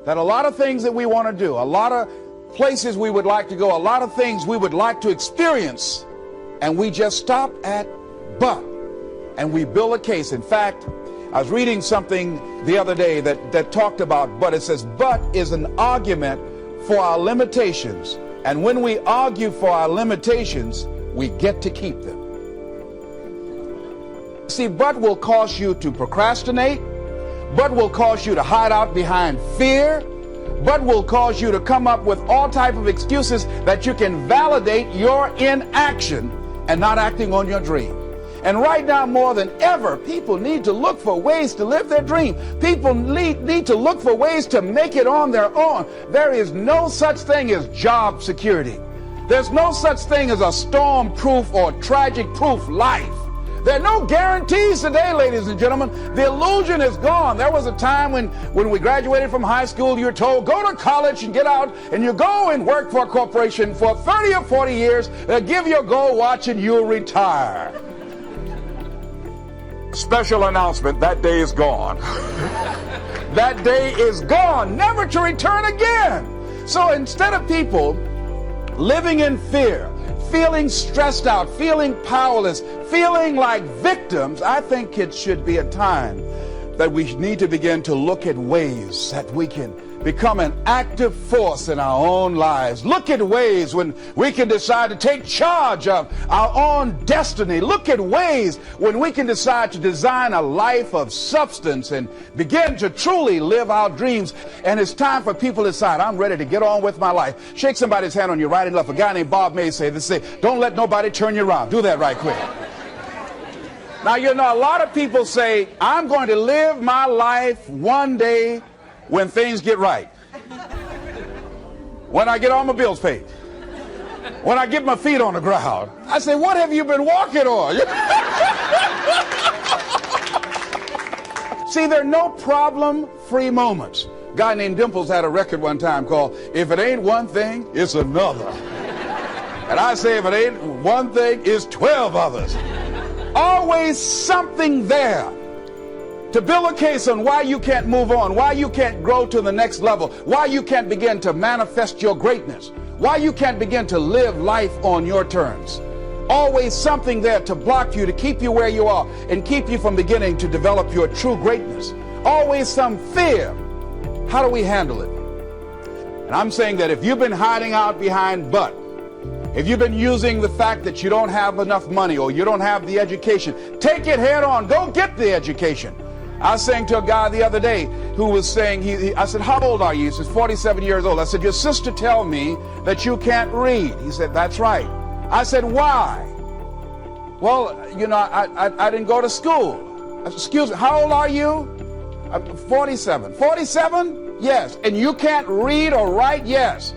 that a lot of things that we want to do, a lot of places we would like to go, a lot of things we would like to experience, and we just stop at but, and we build a case. In fact, I was reading something the other day that talked about but. It says but is an argument for our limitations, and when we argue for our limitations, we get to keep them. See, but will cause you to procrastinate, but will cause you to hide out behind fear, but will cause you to come up with all type of excuses that you can validate your inaction and not acting on your dream. And right now, more than ever, people need to look for ways to live their dream. People need to look for ways to make it on their own. There is no such thing as job security. There's no such thing as a storm-proof or tragic-proof life. There are no guarantees today, ladies and gentlemen. The illusion is gone. There was a time when we graduated from high school, you were told, go to college and get out, and you go and work for a corporation for 30 or 40 years. They'll give you a gold watch and you'll retire. Special announcement, that day is gone. That day is gone, never to return again. So instead of people living in fear, feeling stressed out, feeling powerless, feeling like victims, I think it should be a time that we need to begin to look at ways that we can become an active force in our own lives. Look at ways when we can decide to take charge of our own destiny. Look at ways when we can decide to design a life of substance and begin to truly live our dreams. And it's time for people to decide, I'm ready to get on with my life. Shake somebody's hand on your right and left. A guy named Bob May say this, don't let nobody turn you around. Do that right quick. Now, you know, a lot of people say, I'm going to live my life one day when things get right. When I get all my bills paid. When I get my feet on the ground. I say, what have you been walking on? See, there are no problem-free moments. A guy named Dimples had a record one time called, If It Ain't One Thing, It's Another. And I say, if it ain't one thing, it's 12 others. Always something there to build a case on why you can't move on, why you can't grow to the next level, why you can't begin to manifest your greatness, why you can't begin to live life on your terms. Always something there to block you, to keep you where you are, and keep you from beginning to develop your true greatness. Always some fear. How do we handle it? And I'm saying that if you've been hiding out behind but, if you've been using the fact that you don't have enough money or you don't have the education, take it head on. Go get the education. I was saying to a guy the other day who was saying, I said, how old are you? He says, 47 years old. I said, your sister tell me that you can't read. He said, that's right. I said, why? Well, you know, I didn't go to school. I said, excuse me, how old are you? I'm 47. 47? Yes. And you can't read or write? Yes.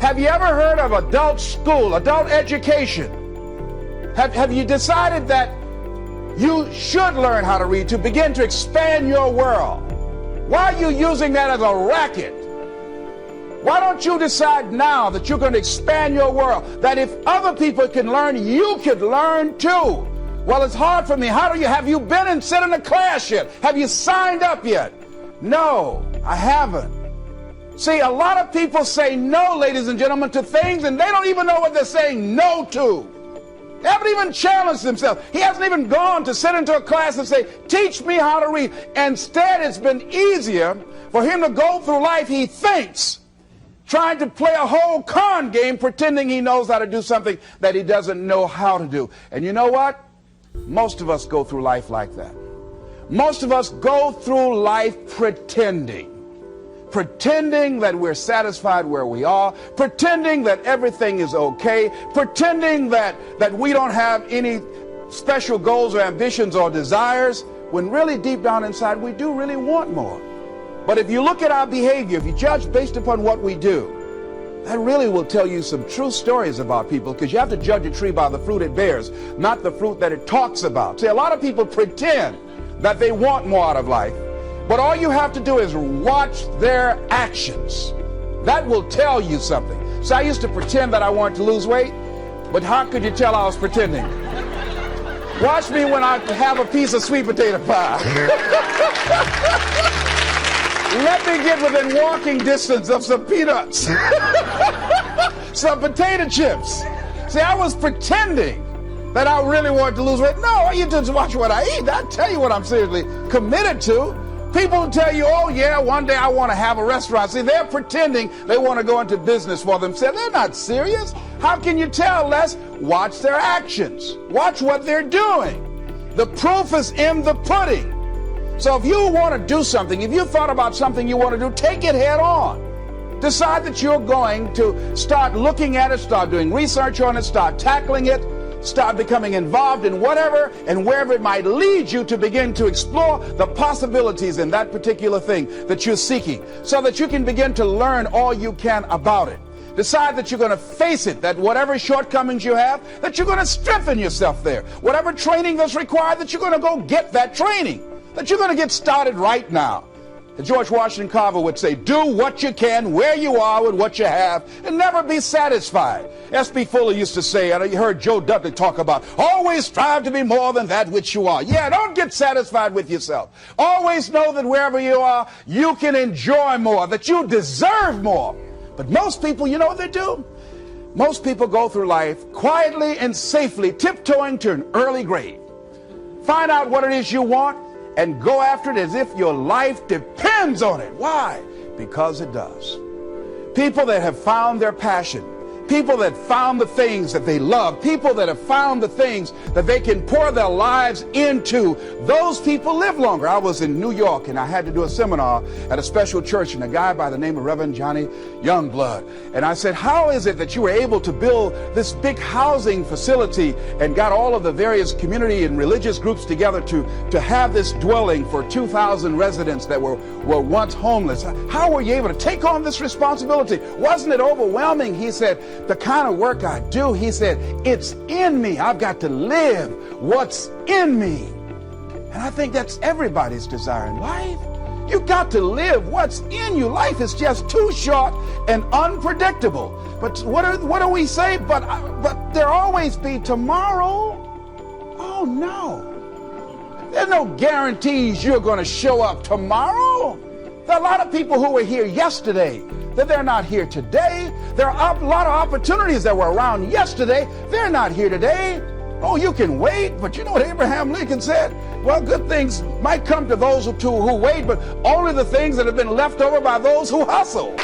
Have you ever heard of adult school, adult education? Have you decided that you should learn how to read to begin to expand your world? Why are you using that as a racket? Why don't you decide now that you're going to expand your world? That if other people can learn, you could learn too. Well, it's hard for me. Have you been and sat in a class yet? Have you signed up yet? No, I haven't. See, a lot of people say no, ladies and gentlemen, to things, and they don't even know what they're saying no to. They haven't even challenged themselves. He hasn't even gone to sit into a class and say, teach me how to read. Instead, it's been easier for him to go through life, he thinks, trying to play a whole con game, pretending he knows how to do something that he doesn't know how to do. And you know what? Most of us go through life like that. Most of us go through life pretending that we're satisfied where we are, pretending that everything is okay, pretending that we don't have any special goals or ambitions or desires, when really deep down inside we do really want more. But if you look at our behavior, if you judge based upon what we do, that really will tell you some true stories about people, because you have to judge a tree by the fruit it bears, not the fruit that it talks about. See, a lot of people pretend that they want more out of life, but all you have to do is watch their actions. That will tell you something. So I used to pretend that I wanted to lose weight, but how could you tell I was pretending? Watch me when I have a piece of sweet potato pie. Let me get within walking distance of some peanuts, some potato chips. See, I was pretending that I really wanted to lose weight. No, you just watch what I eat. I tell you what I'm seriously committed to. People tell you, oh yeah, one day I want to have a restaurant. See, they're pretending they want to go into business for themselves. They're not serious. How can you tell, Les? Watch their actions. Watch what they're doing. The proof is in the pudding. So if you want to do something, if you thought about something you want to do, take it head on. Decide that you're going to start looking at it, start doing research on it, start tackling it, start becoming involved in whatever and wherever it might lead you to begin to explore the possibilities in that particular thing that you're seeking, so that you can begin to learn all you can about it. Decide that you're going to face it, that whatever shortcomings you have, that you're going to strengthen yourself there. Whatever training that's required, that you're going to go get that training, that you're going to get started right now. George Washington Carver would say, do what you can where you are with what you have and never be satisfied. S.B. Fuller used to say, and you heard Joe Dudley talk about, always strive to be more than that which you are. Yeah, don't get satisfied with yourself. Always know that wherever you are, you can enjoy more, that you deserve more. But most people, you know what they do? Most people go through life quietly and safely tiptoeing to an early grave. Find out what it is you want and go after it as if your life depends on it. Why? Because it does. People that have found their passion, people that found the things that they love, people that have found the things that they can pour their lives into, those people live longer. I was in New York and I had to do a seminar at a special church, and a guy by the name of Reverend Johnny Youngblood. And I said, how is it that you were able to build this big housing facility and got all of the various community and religious groups together to have this dwelling for 2,000 residents that were once homeless? How were you able to take on this responsibility? Wasn't it overwhelming? He said, the kind of work I do, he said, it's in me. I've got to live what's in me. And I think that's everybody's desire in life. You've got to live what's in you. Life is just too short and unpredictable. But what do we say? But there'll always be tomorrow. Oh no. There's no guarantees you're going to show up tomorrow. There are a lot of people who were here yesterday that they're not here today. There are a lot of opportunities that were around yesterday. They're not here today. Oh, you can wait, but you know what Abraham Lincoln said? Well, good things might come to those who wait, but only the things that have been left over by those who hustle.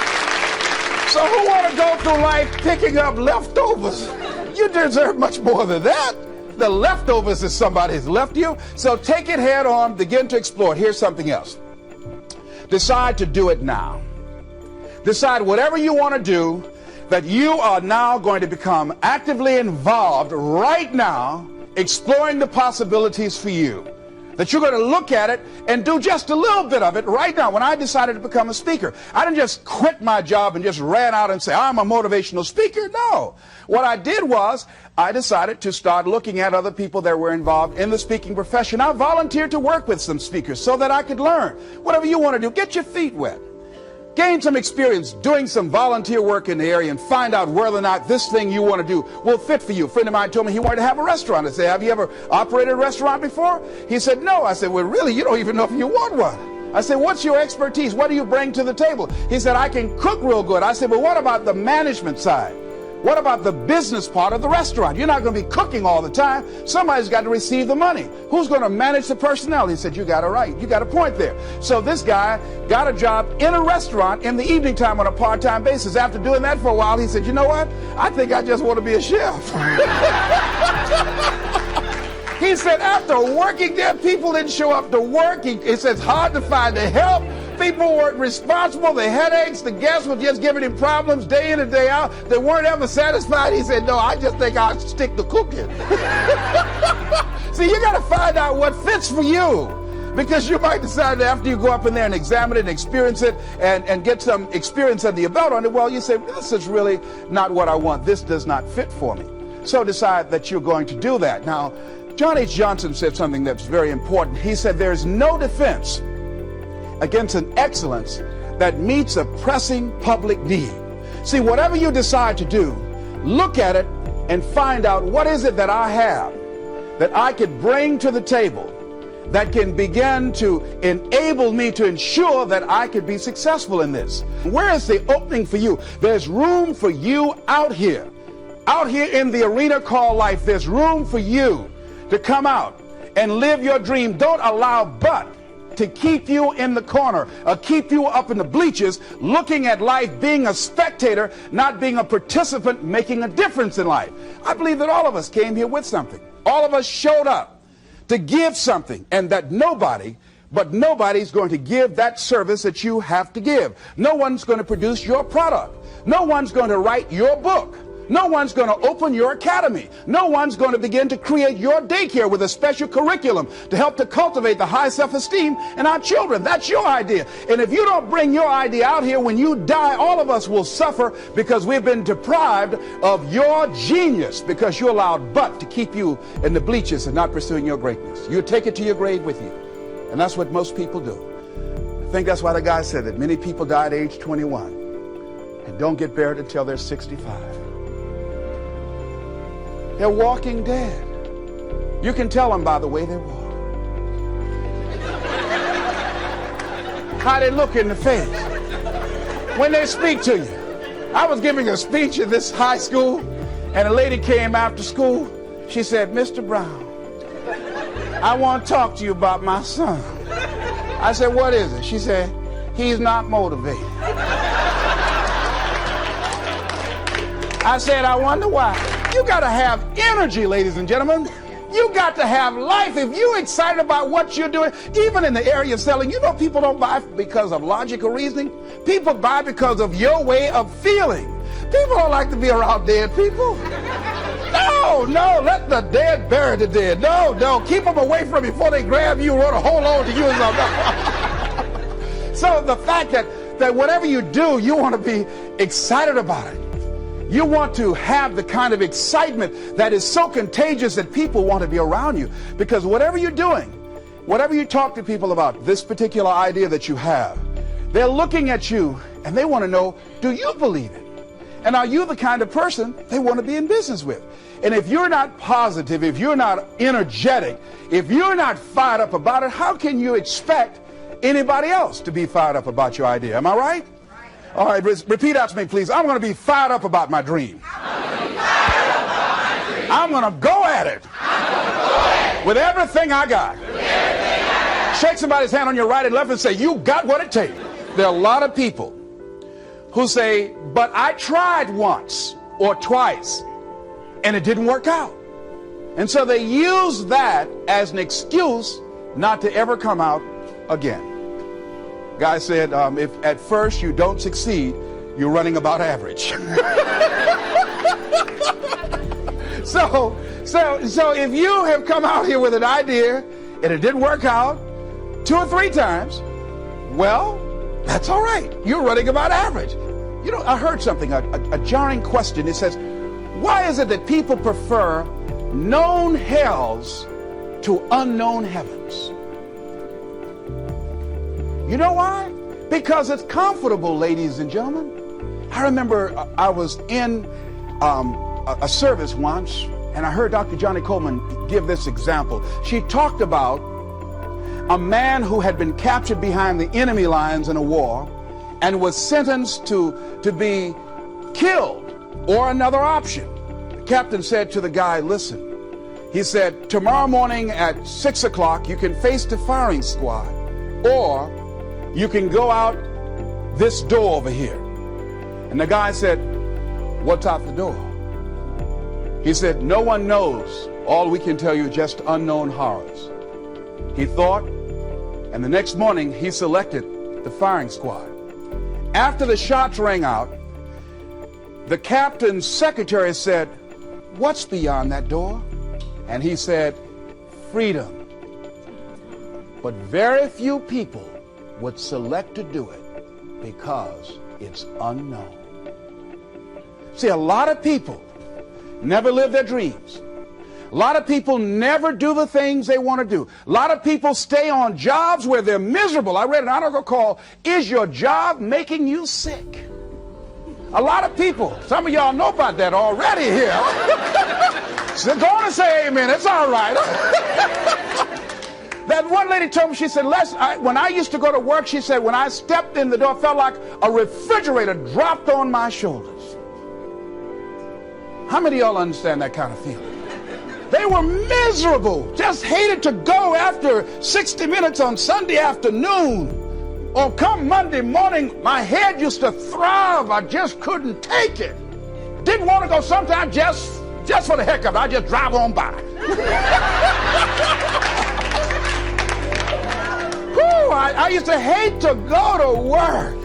So who want to go through life picking up leftovers? You deserve much more than that. The leftovers is somebody's left you. So take it head on, begin to explore. Here's something else. Decide to do it now. Decide whatever you want to do, that you are now going to become actively involved right now, exploring the possibilities for you. That you're going to look at it and do just a little bit of it right now. When I decided to become a speaker, I didn't just quit my job and just ran out and say, I'm a motivational speaker. No. What I did was I decided to start looking at other people that were involved in the speaking profession. I volunteered to work with some speakers so that I could learn. Whatever you want to do, get your feet wet. Gain some experience doing some volunteer work in the area and find out whether or not this thing you want to do will fit for you. A friend of mine told me he wanted to have a restaurant. I said, have you ever operated a restaurant before? He said, no. I said, well, really, you don't even know if you want one. I said, what's your expertise? What do you bring to the table? He said, I can cook real good. I said, well, what about the management side? What about the business part of the restaurant? You're not going to be cooking all the time. Somebody's got to receive the money. Who's going to manage the personnel? He said, you got it right. You got a point there. So this guy got a job in a restaurant in the evening time on a part-time basis. After doing that for a while, he said, you know what? I think I just want to be a chef. He said, after working there, people didn't show up to work. He said, it's hard to find the help. People weren't responsible. The headaches, the guests were just giving him problems day in and day out. They weren't ever satisfied. He said, no, I just think I'll stick to cooking. See, you got to find out what fits for you. Because you might decide that after you go up in there and examine it and experience it and get some experience under your belt on it, well, you say, this is really not what I want. This does not fit for me. So decide that you're going to do that. Now, John H. Johnson said something that's very important. He said, there's no defense against an excellence that meets a pressing public need. See, whatever you decide to do, look at it and find out what is it that I have that I could bring to the table that can begin to enable me to ensure that I could be successful in this. Where is the opening for you? There's room for you out here in the arena called life. There's room for you to come out and live your dream. Don't allow but to keep you in the corner or keep you up in the bleachers looking at life, being a spectator, not being a participant, making a difference in life. I believe that all of us came here with something. All of us showed up to give something, and that nobody's going to give that service that you have to give. No one's going to produce your product. No one's going to write your book. No one's going to open your academy. No one's going to begin to create your daycare with a special curriculum to help to cultivate the high self-esteem in our children. That's your idea. And if you don't bring your idea out here, when you die, all of us will suffer because we've been deprived of your genius because you allowed but to keep you in the bleachers and not pursuing your greatness. You take it to your grave with you. And that's what most people do. I think that's why the guy said that many people die at age 21 and don't get buried until they're 65. They're walking dead. You can tell them by the way they walk. How they look in the face. When they speak to you. I was giving a speech at this high school, and a lady came after school. She said, "Mr. Brown, I want to talk to you about my son." I said, "What is it?" She said, "He's not motivated." I said, "I wonder why." You got to have energy, ladies and gentlemen. You got to have life. If you're excited about what you're doing, even in the area of selling, you know people don't buy because of logical reasoning. People buy because of your way of feeling. People don't like to be around dead people. No, let the dead bury the dead. No, keep them away from you before they grab you or hold on to you. So the fact that whatever you do, you want to be excited about it. You want to have the kind of excitement that is so contagious that people want to be around you. Because whatever you're doing, whatever you talk to people about, this particular idea that you have, they're looking at you and they want to know, do you believe it? And are you the kind of person they want to be in business with? And if you're not positive, if you're not energetic, if you're not fired up about it, how can you expect anybody else to be fired up about your idea? Am I right? All right, repeat after me, please. I'm going to be fired up about my dream. I'm going to go at it with everything I got. Shake somebody's hand on your right and left and say, "You got what it takes." There are a lot of people who say, "But I tried once or twice and it didn't work out." And so they use that as an excuse not to ever come out again. Guy said, if at first you don't succeed, you're running about average. So if you have come out here with an idea and it didn't work out 2 or 3 times, well, that's all right. You're running about average. You know, I heard something, a jarring question. It says, why is it that people prefer known hells to unknown heavens? You know why? Because it's comfortable, ladies and gentlemen. I remember I was in a service once, and I heard Dr. Johnny Coleman give this example. She talked about a man who had been captured behind the enemy lines in a war and was sentenced to be killed or another option. The captain said to the guy, "Listen," he said, "tomorrow morning at 6 o'clock you can face the firing squad, or you can go out this door over here." And the guy said, "What's out the door?" He said, "No one knows. All we can tell you is just unknown horrors." He thought, and the next morning he selected the firing squad. After the shots rang out, the captain's secretary said, "What's beyond that door?" And he said, "Freedom." But very few people would select to do it because it's unknown. See, a lot of people never live their dreams. A lot of people never do the things they want to do. A lot of people stay on jobs where they're miserable. I read an article called, "Is Your Job Making You Sick?" A lot of people, some of y'all know about that already here. So go on and say amen. It's all right. That one lady told me, she said, Les, when I used to go to work, she said, when I stepped in the door, it felt like a refrigerator dropped on my shoulders. How many of y'all understand that kind of feeling? They were miserable, just hated to go after 60 minutes on Sunday afternoon. Or come Monday morning, my head used to throb. I just couldn't take it. Didn't want to go sometimes just for the heck of it. I just drive on by. Whew, I used to hate to go to work.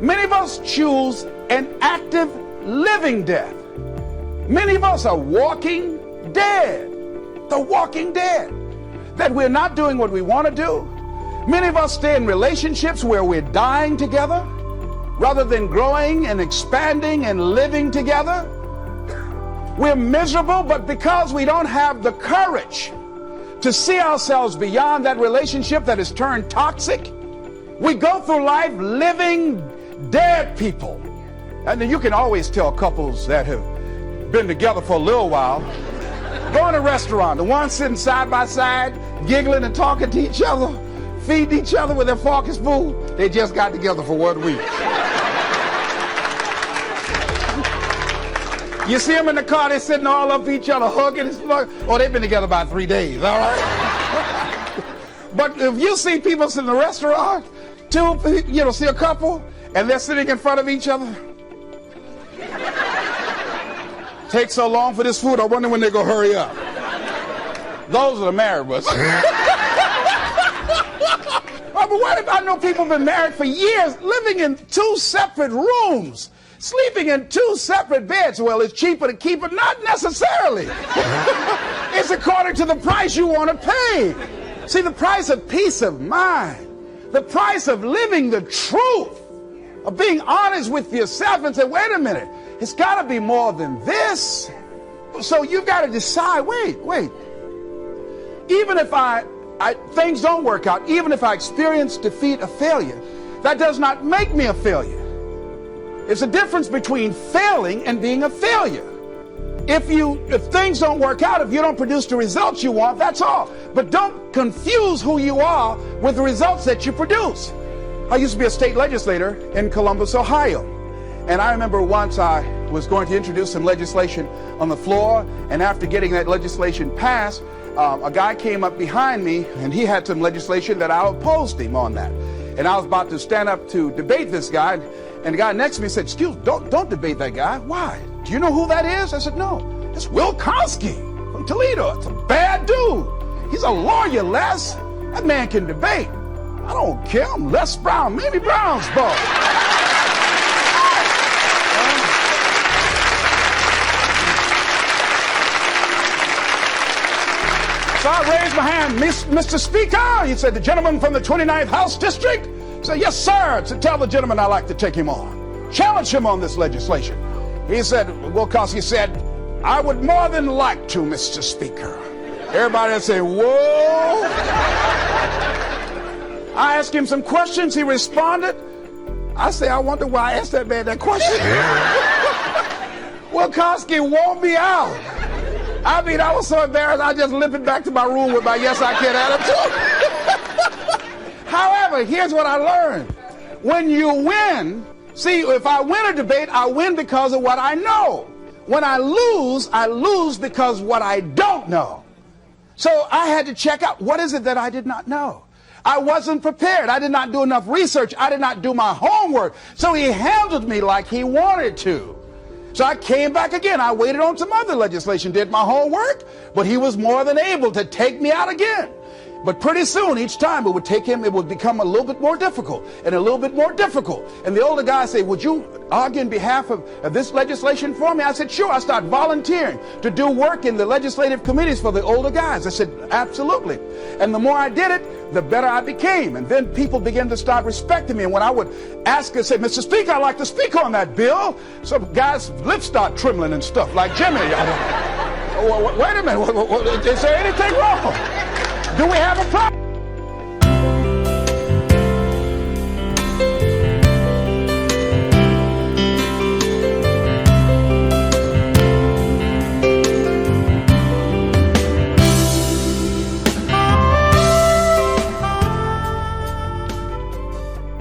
Many of us choose an active living death. Many of us are walking dead. The walking dead. That we're not doing what we want to do. Many of us stay in relationships where we're dying together rather than growing and expanding and living together. We're miserable, but because we don't have the courage to see ourselves beyond that relationship that has turned toxic, we go through life living dead people. And then you can always tell couples that have been together for a little while. Go in a restaurant, the ones sitting side by side, giggling and talking to each other, feeding each other with their fork and spoon, they just got together for 1 week. You see them in the car, they're sitting all up each other, hugging and stuff. Oh, they've been together about 3 days, all right? But if you see people in the restaurant, see a couple, and they're sitting in front of each other. Takes so long for this food, I wonder when they're going to hurry up. Those are the married ones. Oh, but what if I know people have been married for years, living in 2 separate rooms, sleeping in 2 separate beds? Well, it's cheaper to keep it. Not necessarily. It's according to the price you want to pay. See, the price of peace of mind, the price of living the truth, of being honest with yourself and say, wait a minute, it's got to be more than this. So you've got to decide, wait. Even if things don't work out, even if I experience defeat or failure, that does not make me a failure. It's a difference between failing and being a failure. If things don't work out, if you don't produce the results you want, that's all. But don't confuse who you are with the results that you produce. I used to be a state legislator in Columbus, Ohio. And I remember once I was going to introduce some legislation on the floor, and after getting that legislation passed, a guy came up behind me, and he had some legislation that I opposed him on that. And I was about to stand up to debate this guy, and the guy next to me said, excuse me, don't debate that guy. Why? Do you know who that is? I said, no, it's Will Kosky from Toledo. It's a bad dude. He's a lawyer, Les. That man can debate. I don't care. I'm Les Brown, Mamie Brown's boy. So I raised my hand, Mr. Speaker. He said, the gentleman from the 29th House District? I said, yes, sir. To tell the gentleman I'd like to take him on. Challenge him on this legislation. He said, Will Kosky said, I would more than like to, Mr. Speaker. Everybody would say, whoa. I asked him some questions. He responded. I say, I wonder why I asked that man that question. Will Kosky wore me out. I mean, I was so embarrassed, I just limped back to my room with my yes, I can attitude. However, here's what I learned. When you win, see, if I win a debate, I win because of what I know. When I lose because what I don't know. So I had to check out, what is it that I did not know? I wasn't prepared. I did not do enough research. I did not do my homework. So he handled me like he wanted to. So I came back again. I waited on some other legislation, did my homework, but he was more than able to take me out again. But pretty soon, each time it would become a little bit more difficult and a little bit more difficult. And the older guy said, would you argue in behalf of this legislation for me? I said, sure. I started volunteering to do work in the legislative committees for the older guys. I said, absolutely. And the more I did it, the better I became. And then people began to start respecting me. And when I would ask and say, Mr. Speaker, I'd like to speak on that bill, some guys' lips start trembling and stuff, like Jimmy. Wait a minute, is there anything wrong? Do we have a problem?